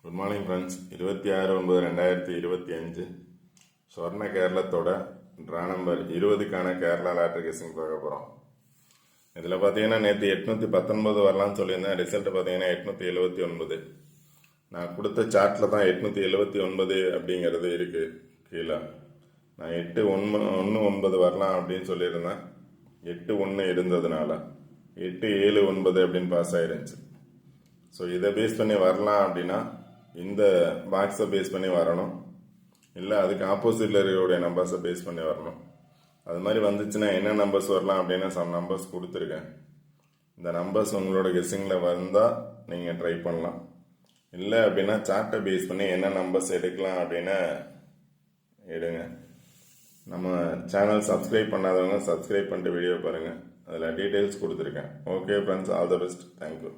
Good morning friends. 26/9/2025 Swarna கேரளத்தோட draw number 20க்கான Kerala lottery guessing பார்க்க போகிறோம். இதில் பார்த்தீங்கன்னா நேற்று 819 வரலான்னு சொல்லியிருந்தேன். ரிசல்ட் பார்த்தீங்கன்னா 879. நான் கொடுத்த சார்ட்டில் தான் 879 அப்படிங்கிறது இருக்குது கீழே. நான் 819 வரலாம் அப்படின்னு சொல்லியிருந்தேன். 81 இருந்ததுனால 879 அப்படின்னு பாஸ் ஆயிருந்துச்சு. ஸோ இதை பேஸ் பண்ணி வரலாம் அப்படின்னா இந்த பாக்ஸை பேஸ் பண்ணி வரணும், இல்லை அதுக்கு ஆப்போசிட்டில் இருக்கக்கூடிய நம்பர்ஸை பேஸ் பண்ணி வரணும். அது மாதிரி வந்துச்சுன்னா என்ன நம்பர்ஸ் வரலாம் அப்படின்னா சம் நம்பர்ஸ் கொடுத்துருக்கேன். இந்த நம்பர்ஸ் உங்களோட கெஸ்ஸிங்கில் வந்தால் நீங்கள் ட்ரை பண்ணலாம். இல்லை அப்படின்னா சார்ட்டை பேஸ் பண்ணி என்ன நம்பர்ஸ் எடுக்கலாம் அப்படின்னு எடுங்க. நம்ம சேனல் சப்ஸ்கிரைப் பண்ணாதவங்க சப்ஸ்கிரைப் பண்ணிட்டு வீடியோ பாருங்கள். அதில் டீட்டெயில்ஸ் கொடுத்துருக்கேன். Okay friends, all the best. Thank you.